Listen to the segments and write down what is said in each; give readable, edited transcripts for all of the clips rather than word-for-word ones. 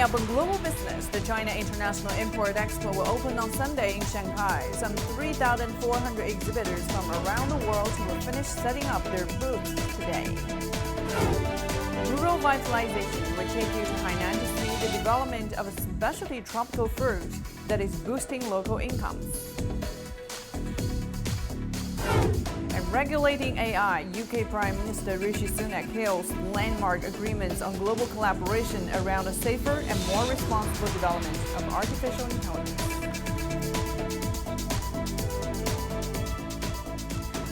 up on global business, the China International Import Expo will open on Sunday in Shanghai. Some 3,400 exhibitors from around the world will finish setting up their booths today. Rural vitalization will take you to Hainan to see the development of a specialty tropical fruit that is boosting local incomes. And regulating AI, UK Prime Minister Rishi Sunak hails landmark agreements on global collaboration around a safer and more responsible development of artificial intelligence.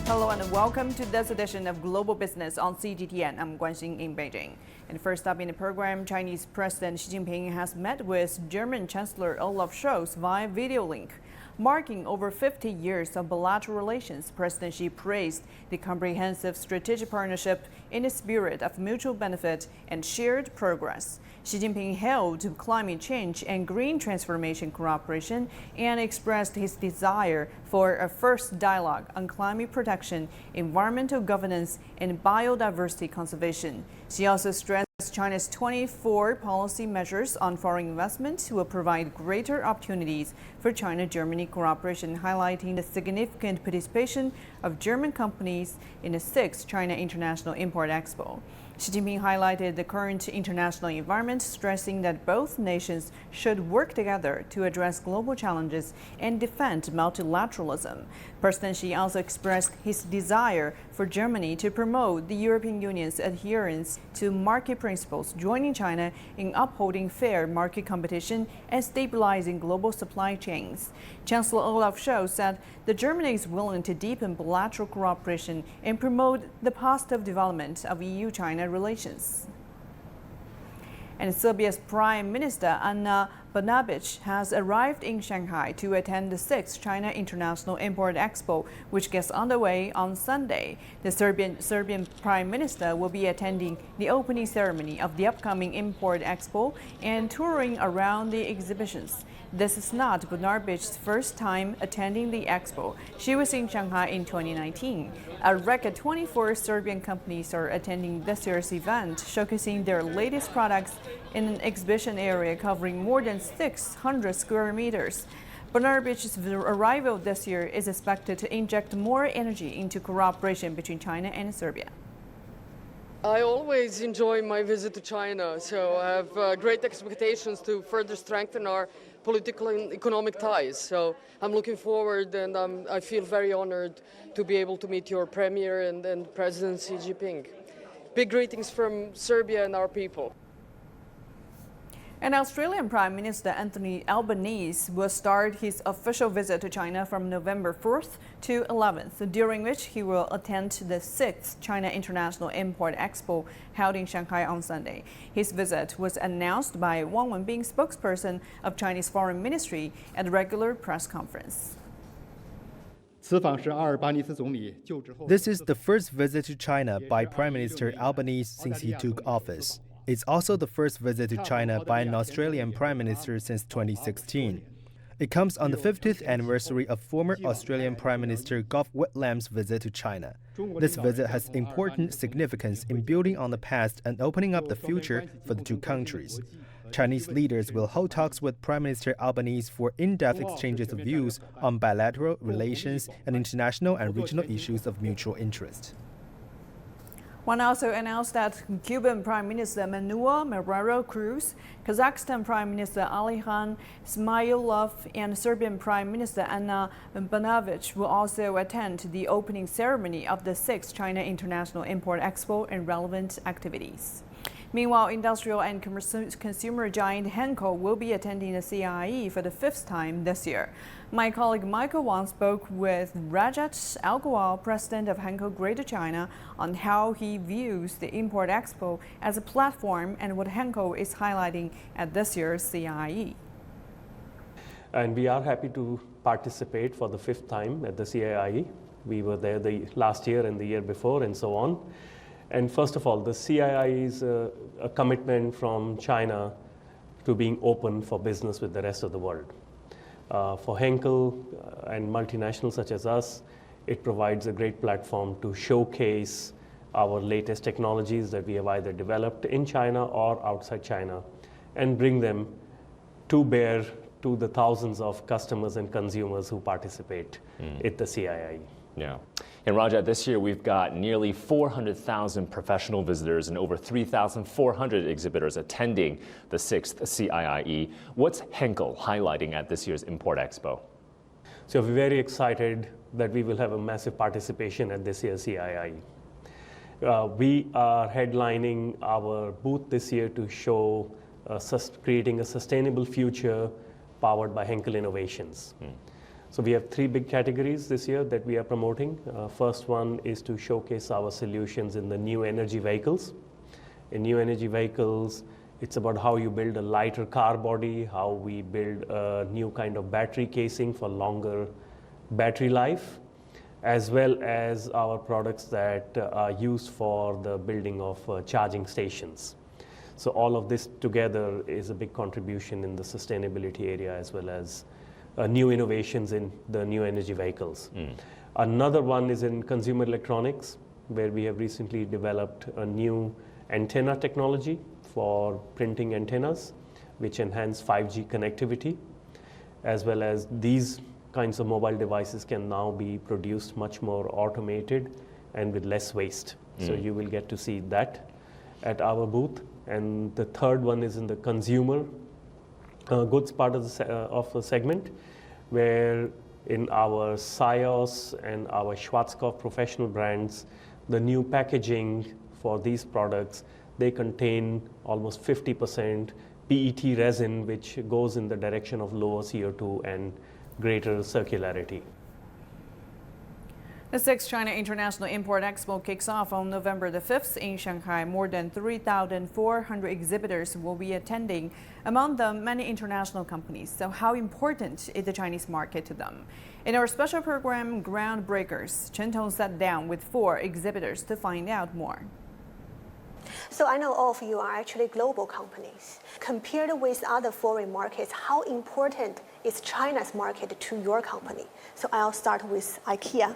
Hello and welcome to this edition of Global Business on CGTN. I'm Guanxin in Beijing. And first up in the program, Chinese President Xi Jinping has met with German Chancellor Olaf Scholz via video link. Marking over 50 years of bilateral relations, President Xi praised the comprehensive strategic partnership in the spirit of mutual benefit and shared progress. Xi Jinping hailed climate change and green transformation cooperation and expressed his desire for a first dialogue on climate protection, environmental governance, and biodiversity conservation. Xi also stressed China's 24 policy measures on foreign investment will provide greater opportunities for China-Germany cooperation, highlighting the significant participation of German companies in the 6th China International Import Expo. Xi Jinping highlighted the current international environment, stressing that both nations should work together to address global challenges and defend multilateralism. President Xi also expressed his desire for Germany to promote the European Union's adherence to market principles, joining China in upholding fair market competition and stabilizing global supply chains. Chancellor Olaf Scholz said that Germany is willing to deepen bilateral cooperation and promote the positive development of EU-China relations. And Serbia's Prime Minister Ana Brnabić has arrived in Shanghai to attend the 6th China International Import Expo, which gets underway on Sunday. The Serbian Prime Minister will be attending the opening ceremony of the upcoming Import Expo and touring around the exhibitions. This is not Brnabic's first time attending the expo. She was in Shanghai in 2019. A record 24 Serbian companies are attending this year's event, showcasing their latest products in an exhibition area covering more than 600 square meters. Brnabic's arrival this year is expected to inject more energy into cooperation between China and Serbia. I always enjoy my visit to China, so I have great expectations to further strengthen our political and economic ties. So I'm looking forward, and I feel very honored to be able to meet your Premier and President Xi Jinping. Big greetings from Serbia and our people. And Australian Prime Minister Anthony Albanese will start his official visit to China from November 4th to 11th, during which he will attend the 6th China International Import Expo held in Shanghai on Sunday. His visit was announced by Wang Wenbin, spokesperson of Chinese Foreign Ministry, at a regular press conference. This is the first visit to China by Prime Minister Albanese since he took office. It's also the first visit to China by an Australian Prime Minister since 2016. It comes on the 50th anniversary of former Australian Prime Minister Gough Whitlam's visit to China. This visit has important significance in building on the past and opening up the future for the two countries. Chinese leaders will hold talks with Prime Minister Albanese for in-depth exchanges of views on bilateral relations and international and regional issues of mutual interest. One also announced that Cuban Prime Minister Manuel Marrero Cruz, Kazakhstan Prime Minister Alihan Ismailov, and Serbian Prime Minister Ana Brnabić will also attend the opening ceremony of the 6th China International Import Expo and relevant activities. Meanwhile, industrial and consumer giant Henkel will be attending the CIIE for the 5th time this year. My colleague Michael Wang spoke with Rajat Algowal, president of Henkel Greater China, on how he views the Import Expo as a platform and what Henkel is highlighting at this year's CIIE. And we are happy to participate for the 5th time at the CIIE. We were there the last year and the year before and so on. And first of all, the CIIE is a commitment from China to being open for business with the rest of the world. For Henkel and multinationals such as us, it provides a great platform to showcase our latest technologies that we have either developed in China or outside China, and bring them to bear to the thousands of customers and consumers who participate at the CII. Yeah. And Raja, this year we've got nearly 400,000 professional visitors and over 3,400 exhibitors attending the 6th CIIE. What's Henkel highlighting at this year's Import Expo? So we're very excited that we will have a massive participation at this year's CII. We are headlining our booth this year to show creating a sustainable future powered by Henkel innovations. So we have 3 big categories this year that we are promoting. First one is to showcase our solutions in the new energy vehicles. In new energy vehicles, it's about how you build a lighter car body, how we build a new kind of battery casing for longer battery life, as well as our products that are used for the building of charging stations. So all of this together is a big contribution in the sustainability area, as well as new innovations in the new energy vehicles. Another one is in consumer electronics, where we have recently developed a new antenna technology for printing antennas, which enhance 5G connectivity, as well as these kinds of mobile devices can now be produced much more automated and with less waste. So you will get to see that at our booth. And the third one is in the consumer goods part of the segment, where in our Sios and our Schwarzkopf professional brands, the new packaging for these products, they contain almost 50% PET resin, which goes in the direction of lower CO2 and greater circularity. The 6th China International Import Expo kicks off on November the 5th in Shanghai. More than 3,400 exhibitors will be attending, among them many international companies. So how important is the Chinese market to them? In our special program, Groundbreakers, Chen Tong sat down with 4 exhibitors to find out more. So I know all of you are actually global companies. Compared with other foreign markets, how important is China's market to your company? So I'll start with IKEA.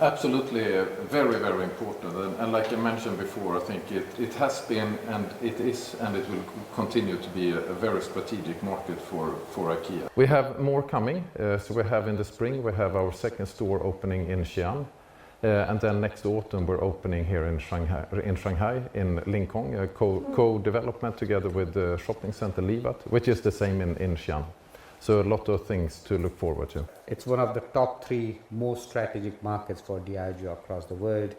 Absolutely, very, very important. And like I mentioned before, I think it has been, and it is, and it will continue to be a very strategic market for IKEA. We have more coming. So we have in the spring, we have our 2nd store opening in Xi'an. And then next autumn, we're opening here in Shanghai, in Lincoln, a co-development together with the shopping center Livat, which is the same in Xi'an. So a lot of things to look forward to. It's one of the top 3 most strategic markets for Diageo across the world.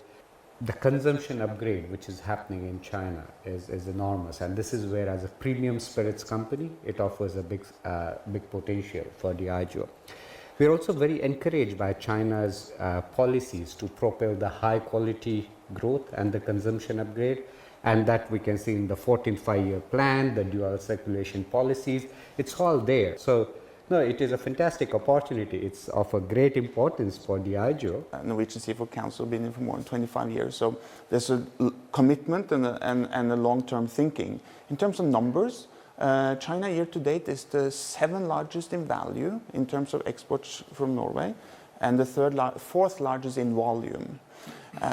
The consumption upgrade which is happening in China is enormous, and this is where, as a premium spirits company, it offers a big potential for Diageo. We are also very encouraged by China's policies to propel the high quality growth and the consumption upgrade, and that we can see in the 14th Five-Year Plan, the dual circulation policies. It's all there. So no, it is a fantastic opportunity. It's of a great importance for Diageo. Norwegian Seafood Council been in for more than 25 years, so there's a commitment and a long-term thinking. In terms of numbers, China year to date is the 7th largest in value in terms of exports from Norway, and the 4th largest in volume.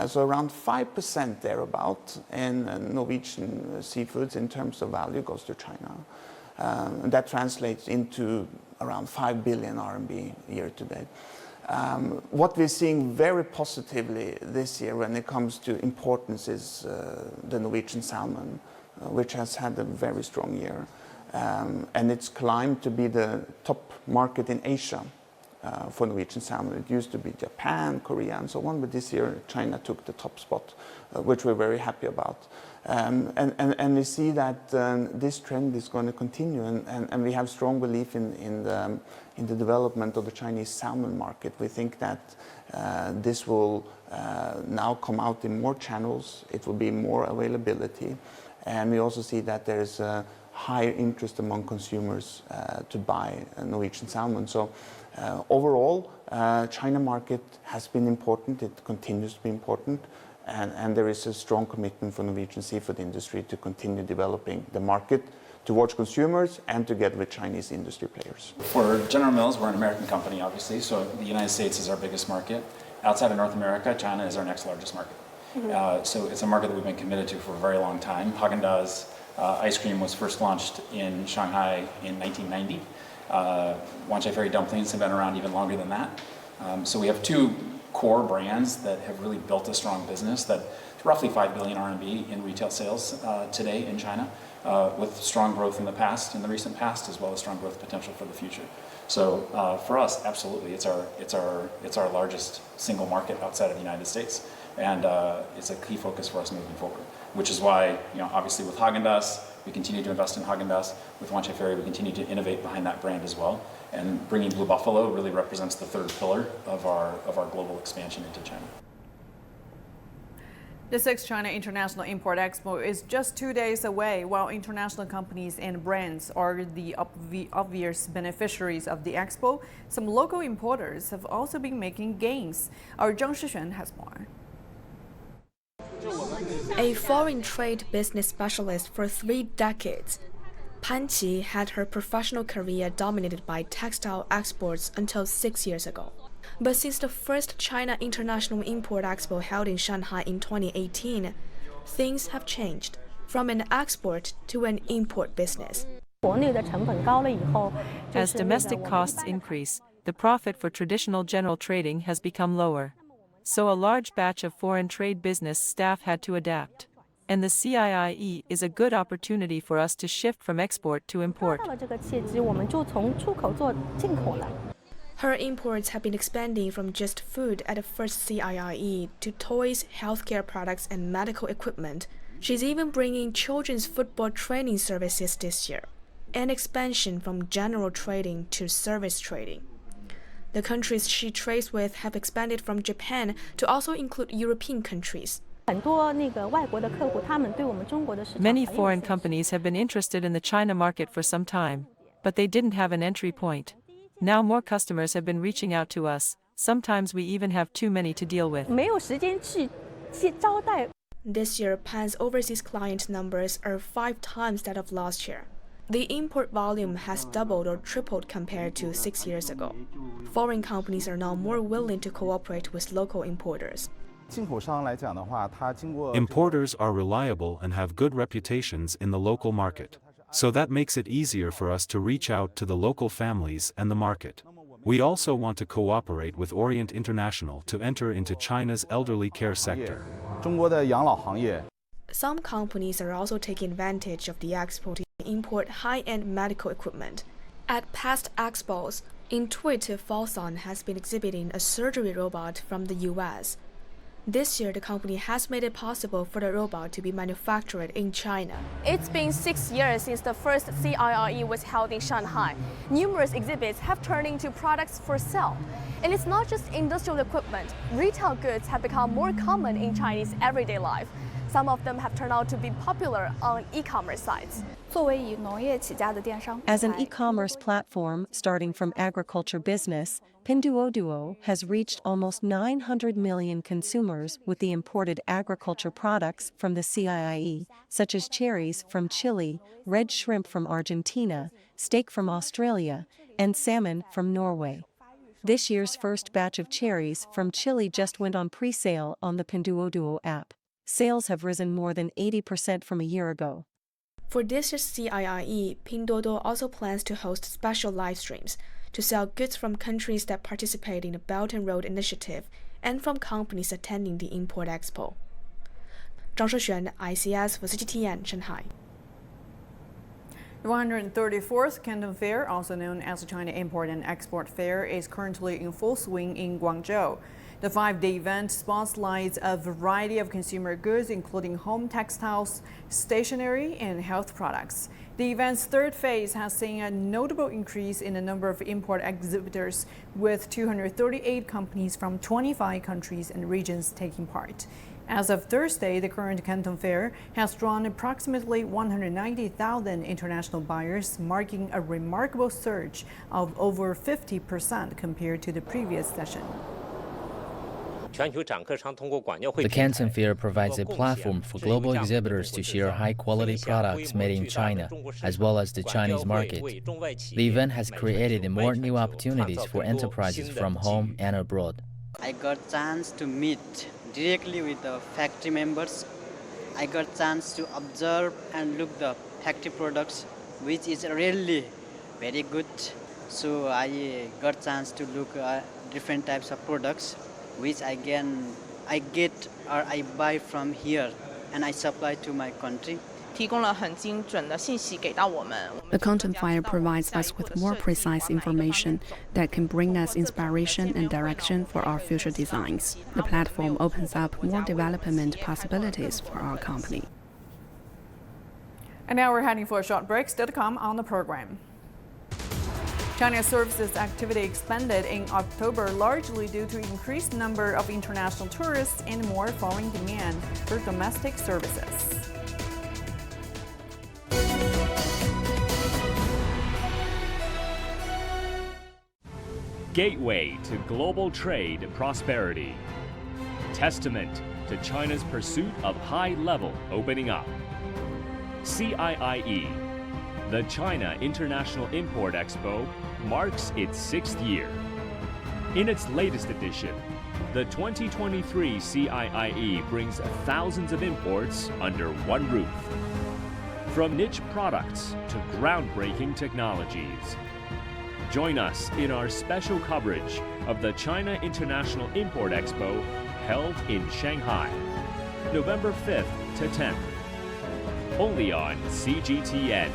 So around 5% thereabout in Norwegian seafoods in terms of value goes to China. And that translates into around 5 billion RMB year to date. What we're seeing very positively this year when it comes to importance is the Norwegian salmon, which has had a very strong year. And it's climbed to be the top market in Asia for Norwegian salmon. It used to be Japan, Korea, and so on, but this year China took the top spot, which we're very happy about. And we see that this trend is going to continue, and we have strong belief in the development of the Chinese salmon market. We think that this will now come out in more channels, it will be more availability, and we also see that there is a higher interest among consumers to buy Norwegian salmon. So overall, China market has been important, it continues to be important, and there is a strong commitment for Norwegian seafood industry to continue developing the market towards consumers and together with Chinese industry players. For General Mills, we're an American company, obviously, so the United States is our biggest market. Outside of North America, China is our next largest market. So it's a market that we've been committed to for a very long time. Häagen-Dazs Ice cream was first launched in Shanghai in 1990. Wanchai Ferry dumplings have been around even longer than that. So we have two core brands that have really built a strong business that roughly 5 billion RMB in retail sales today in China, with strong growth in the recent past, as well as strong growth potential for the future. So for us, absolutely, it's our largest single market outside of the United States, and it's a key focus for us moving forward. Which is why, obviously with Häagen-Dazs, we continue to invest in Häagen-Dazs. With Wanchai Ferry, we continue to innovate behind that brand as well. And bringing Blue Buffalo really represents the third pillar of our global expansion into China. The 6th China International Import Expo is just 2 days away, while international companies and brands are the obvious beneficiaries of the expo. Some local importers have also been making gains. Our Zhang Shixuan has more. A foreign trade business specialist for 3 decades, Pan Qi had her professional career dominated by textile exports until 6 years ago. But since the first China International Import Expo held in Shanghai in 2018, things have changed from an export to an import business. As domestic costs increase, the profit for traditional general trading has become lower. So a large batch of foreign trade business staff had to adapt. And the CIIE is a good opportunity for us to shift from export to import. Her imports have been expanding from just food at the first CIIE to toys, healthcare products, and medical equipment. She's even bringing children's football training services this year, an expansion from general trading to service trading. The countries she trades with have expanded from Japan to also include European countries. Many foreign companies have been interested in the China market for some time, but they didn't have an entry point. Now more customers have been reaching out to us. Sometimes we even have too many to deal with. This year, Pan's overseas client numbers are 5 times that of last year. The import volume has doubled or tripled compared to 6 years ago. Foreign companies are now more willing to cooperate with local importers. Importers are reliable and have good reputations in the local market. So that makes it easier for us to reach out to the local families and the market. We also want to cooperate with Orient International to enter into China's elderly care sector. Some companies are also taking advantage of the expo to import high-end medical equipment. At past expos, Intuitive Fosun has been exhibiting a surgery robot from the US. This year, the company has made it possible for the robot to be manufactured in China. It's been 6 years since the first CIIE was held in Shanghai. Numerous exhibits have turned into products for sale. And it's not just industrial equipment. Retail goods have become more common in Chinese everyday life. Some of them have turned out to be popular on e-commerce sites. As an e-commerce platform starting from agriculture business, Pinduoduo has reached almost 900 million consumers with the imported agriculture products from the CIIE, such as cherries from Chile, red shrimp from Argentina, steak from Australia, and salmon from Norway. This year's first batch of cherries from Chile just went on pre-sale on the Pinduoduo app. Sales have risen more than 80% from a year ago. For this year's CIIE, Pinduoduo also plans to host special live streams to sell goods from countries that participate in the Belt and Road Initiative and from companies attending the Import Expo. Zhang Shixuan, ICS for CGTN, Shanghai. The 134th Canton Fair, also known as the China Import and Export Fair, is currently in full swing in Guangzhou. The 5-day event spotlights a variety of consumer goods, including home textiles, stationery, and health products. The event's third phase has seen a notable increase in the number of import exhibitors, with 238 companies from 25 countries and regions taking part. As of Thursday, the current Canton Fair has drawn approximately 190,000 international buyers, marking a remarkable surge of over 50% compared to the previous session. The Canton Fair provides a platform for global exhibitors to share high-quality products made in China, as well as the Chinese market. The event has created more new opportunities for enterprises from home and abroad. I got a chance to meet directly with the factory members. I got a chance to observe and look the healthy products, which is really very good. So I got chance to look at different types of products, which I get or I buy from here, and I supply to my country. The content file provides us with more precise information that can bring us inspiration and direction for our future designs. The platform opens up more development possibilities for our company. And now we're heading for a short break. Still to come on the program. China's services activity expanded in October largely due to increased number of international tourists and more foreign demand for domestic services. Gateway to global trade and prosperity. Testament to China's pursuit of high-level opening up. CIIE, the China International Import Expo, marks its 6th year. In its latest edition, the 2023 CIIE brings thousands of imports under one roof. From niche products to groundbreaking technologies. Join us in our special coverage of the China International Import Expo held in Shanghai, November 5th to 10th. Only on CGTN.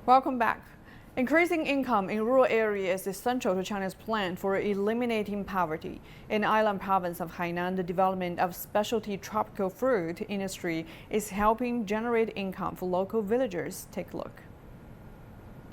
Welcome back. Increasing income in rural areas is essential to China's plan for eliminating poverty. In the island province of Hainan, the development of specialty tropical fruit industry is helping generate income for local villagers. Take a look.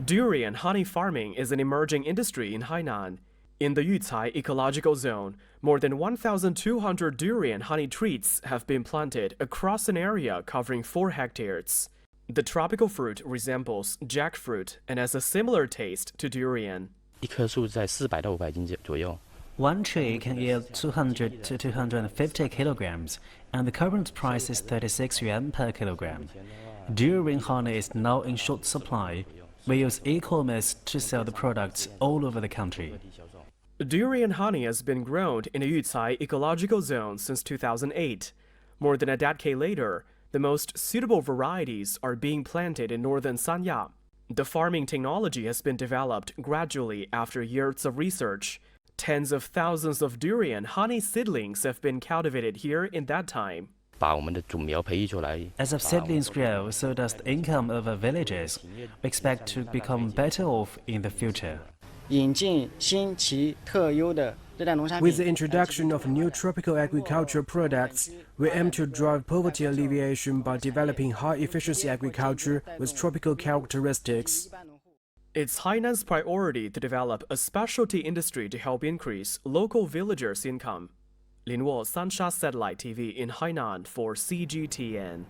Durian honey farming is an emerging industry in Hainan. In the Yucai ecological zone, more than 1,200 durian honey trees have been planted across an area covering 4 hectares. The tropical fruit resembles jackfruit and has a similar taste to durian. 一棵树在400到500斤左右。 One tree can yield 200 to 250 kilograms, and the current price is 36 yuan per kilogram. Durian honey is now in short supply. We use e-commerce to sell the products all over the country. Durian honey has been grown in the Yucai ecological zone since 2008. More than a decade later, the most suitable varieties are being planted in northern Sanya. The farming technology has been developed gradually after years of research. Tens of thousands of durian honey seedlings have been cultivated here in that time. As our seedlings grow, so does the income of our villages. We expect to become better off in the future. With the introduction of new tropical agriculture products, we aim to drive poverty alleviation by developing high-efficiency agriculture with tropical characteristics. It's Hainan's priority to develop a specialty industry to help increase local villagers' income. Lin Wo, Sansha Satellite TV in Hainan for CGTN.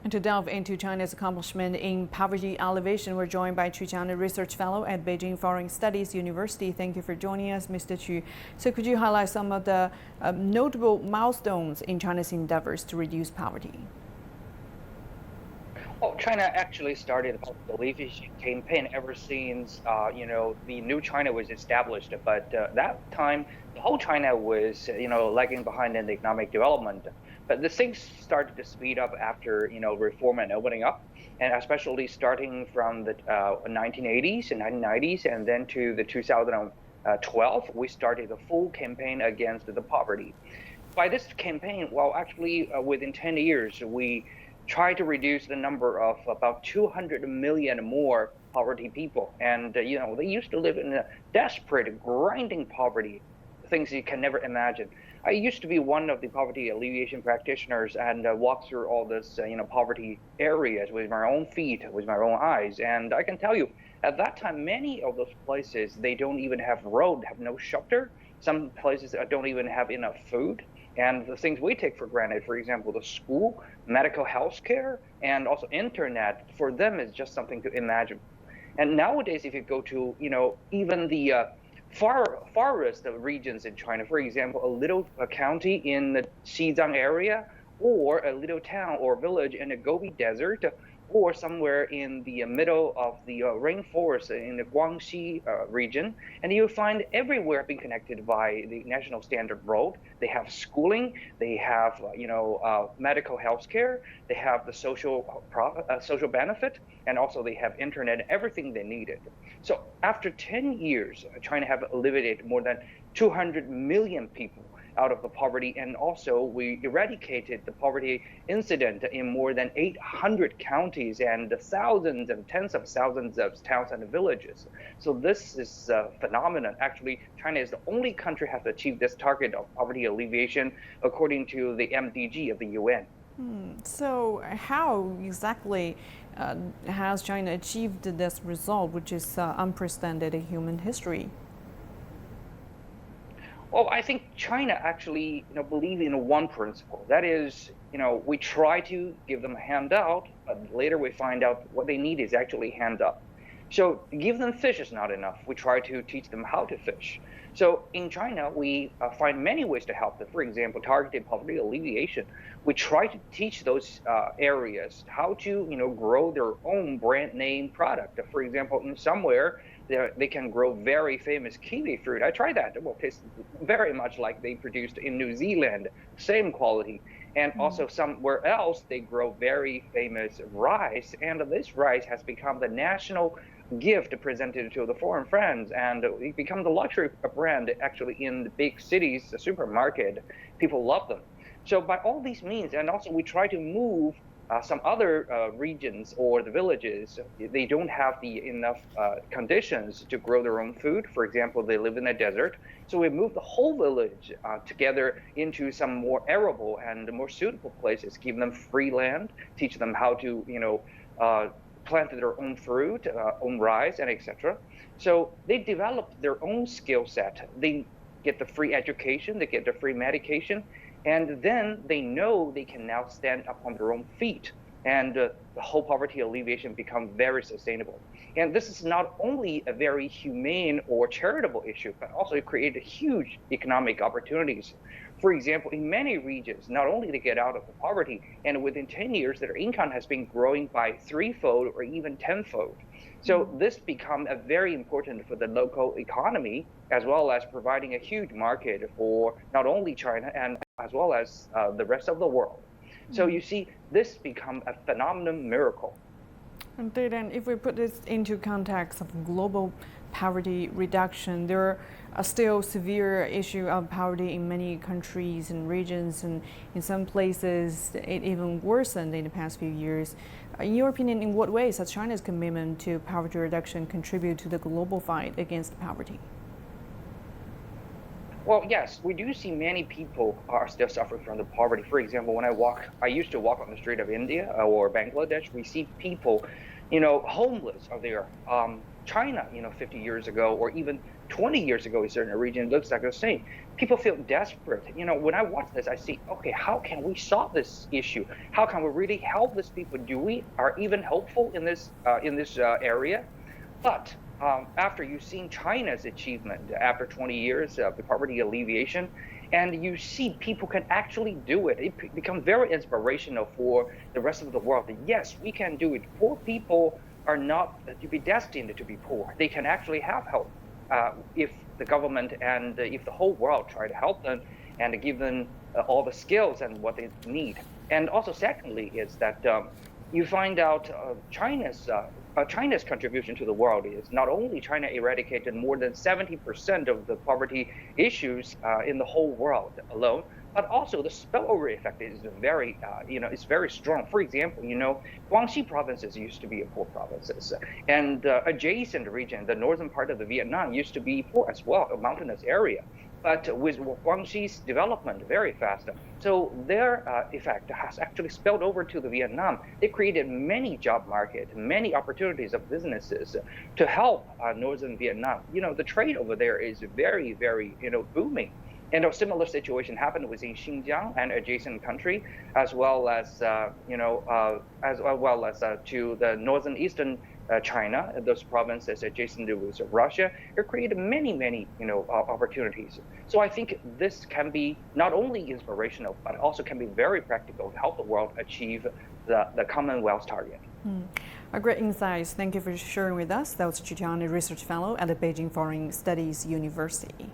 And to delve into China's accomplishment in poverty alleviation, we're joined by Chu Jiang, a research fellow at Beijing Foreign Studies University. Thank you for joining us, Mr. Chu. So could you highlight some of the notable milestones in China's endeavors to reduce poverty? Well, China actually started the alleviation campaign ever since, the new China was established. But that time, the whole China was, lagging behind in the economic development. But the things started to speed up after, reform and opening up, and especially starting from the 1980s and 1990s, and then to the 2012, we started a full campaign against the poverty. By this campaign, within 10 years, we tried to reduce the number of about 200 million more poverty people. And, they used to live in a desperate, grinding poverty, things you can never imagine. I used to be one of the poverty alleviation practitioners and walk through all this, poverty areas with my own feet, with my own eyes. And I can tell you, at that time, many of those places, they don't even have road, have no shelter. Some places don't even have enough food. And the things we take for granted, for example, the school, medical health care, and also internet, for them is just something to imagine. And nowadays, if you go to, even the farthest regions in China, for example, a little county in the Xizang area, or a little town or village in the Gobi Desert, or somewhere in the middle of the rainforest in the Guangxi region, and you'll find everywhere being connected by the national standard road. They have schooling, they have medical health care, they have the social benefit, and also they have internet, everything they needed. So after 10 years, China have eliminated more than 200 million people out of the poverty, and also we eradicated the poverty incident in more than 800 counties and thousands and tens of thousands of towns and villages. So this is a phenomenon. Actually, China is the only country has achieved this target of poverty alleviation according to the MDG of the UN. So how exactly has China achieved this result, which is unprecedented in human history? Well, I think China actually, believe in one principle. That is, we try to give them a handout, but later we find out what they need is actually hand up. So give them fish is not enough. We try to teach them how to fish. So in China, we find many ways to help them. For example, targeted poverty alleviation. We try to teach those areas how to, grow their own brand name product. For example, in somewhere, they can grow very famous kiwi fruit. I tried that. It tastes very much like they produced in New Zealand, same quality. And also somewhere else, they grow very famous rice. And this rice has become the national gift presented to the foreign friends. And it become the luxury brand actually in the big cities, the supermarket. People love them. So by all these means, and also we try to move some other regions or the villages, they don't have the enough conditions to grow their own food. For example, they live in a desert. So we move the whole village together into some more arable and more suitable places, give them free land, teach them how to, plant their own fruit, own rice, and etc. So they develop their own skill set. They get the free education, they get the free medication, and then they know they can now stand up on their own feet, and the whole poverty alleviation become very sustainable. And this is not only a very humane or charitable issue, but also it created huge economic opportunities. For example, in many regions, not only they get out of the poverty, and within 10 years, their income has been growing by 3-fold or even 10-fold. So this become a very important for the local economy, as well as providing a huge market for not only China and as well as the rest of the world. So you see, this become a phenomenal miracle. And then if we put this into context of global poverty reduction, there are still severe issue of poverty in many countries and regions, and in some places it even worsened in the past few years. In your opinion, in what ways has China's commitment to poverty reduction contribute to the global fight against poverty? Well, yes, we do see many people are still suffering from the poverty. For example, when I used to walk on the street of India or Bangladesh, we see people, homeless are there. China, 50 years ago or even 20 years ago in certain regions looks like the same. People feel desperate. When I watch this, I see, okay, how can we solve this issue? How can we really help these people? Do we are even hopeful in this area? But after you've seen China's achievement after 20 years of the poverty alleviation, and you see people can actually do it, it becomes very inspirational for the rest of the world. Yes, we can do it. Poor people are not to be destined to be poor. They can actually have help if the government and if the whole world try to help them and give them all the skills and what they need. And also secondly is that you find out China's contribution to the world is not only China eradicated more than 70% of the poverty issues in the whole world alone, but also the spillover effect is very, it's very strong. For example, Guangxi provinces used to be poor provinces, and adjacent region, the northern part of the Vietnam, used to be poor as well, a mountainous area. But with Guangxi's development very fast, so their effect has actually spilled over to the Vietnam. They created many job markets, many opportunities of businesses to help northern Vietnam. The trade over there is very, very, booming. And a similar situation happened within Xinjiang and adjacent country, as well as to the northern eastern China, those provinces adjacent to Russia. It created many, many opportunities. So I think this can be not only inspirational, but also can be very practical to help the world achieve the Commonwealth target. Great insights. Thank you for sharing with us. That was Chiang, a research fellow at the Beijing Foreign Studies University.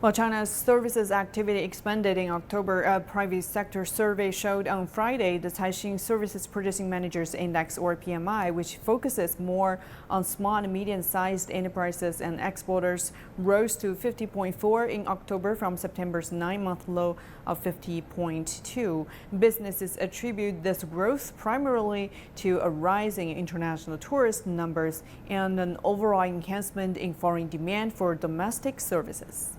Well, China's services activity expanded in October. A private sector survey showed on Friday the Caixin Services Purchasing Managers Index, or PMI, which focuses more on small and medium-sized enterprises and exporters, rose to 50.4 in October from September's 9-month low of 50.2. Businesses attribute this growth primarily to a rise in international tourist numbers and an overall enhancement in foreign demand for domestic services.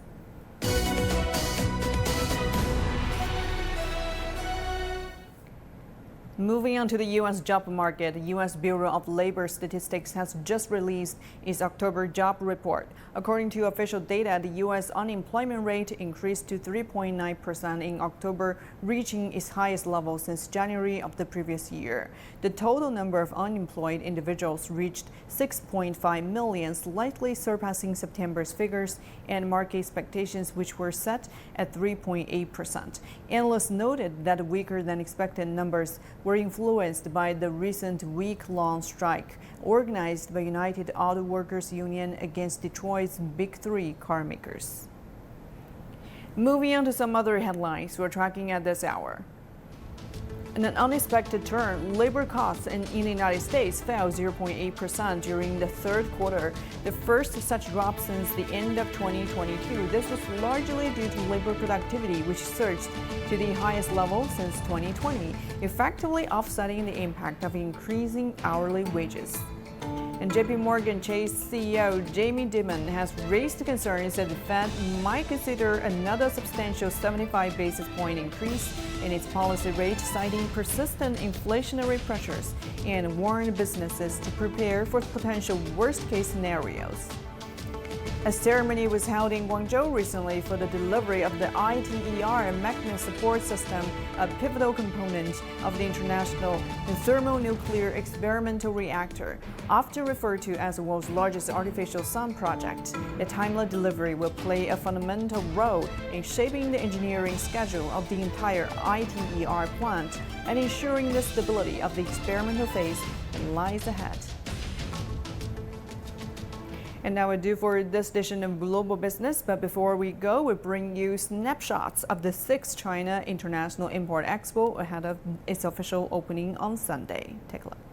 Moving on to the U.S. job market, the U.S. Bureau of Labor Statistics has just released its October job report. According to official data, the U.S. unemployment rate increased to 3.9% in October, reaching its highest level since January of the previous year. The total number of unemployed individuals reached 6.5 million, slightly surpassing September's figures and market expectations, which were set at 3.8%. Analysts noted that weaker than expected numbers were influenced by the recent week-long strike organized by United Auto Workers Union against Detroit's Big Three car makers. Moving on to some other headlines we're tracking at this hour. In an unexpected turn, labor costs in the United States fell 0.8% during the third quarter, the first such drop since the end of 2022. This was largely due to labor productivity, which surged to the highest level since 2020, effectively offsetting the impact of increasing hourly wages. And JP Morgan Chase CEO Jamie Dimon has raised concerns that the Fed might consider another substantial 75 basis point increase in its policy rate, citing persistent inflationary pressures, and warned businesses to prepare for potential worst-case scenarios. A ceremony was held in Guangzhou recently for the delivery of the ITER Magnet Support System, a pivotal component of the International Thermonuclear Experimental Reactor. Often referred to as the world's largest artificial sun project, the timely delivery will play a fundamental role in shaping the engineering schedule of the entire ITER plant and ensuring the stability of the experimental phase that lies ahead. And now we do for this edition of Global Business. But before we go, we bring you snapshots of the 6th China International Import Expo ahead of its official opening on Sunday. Take a look.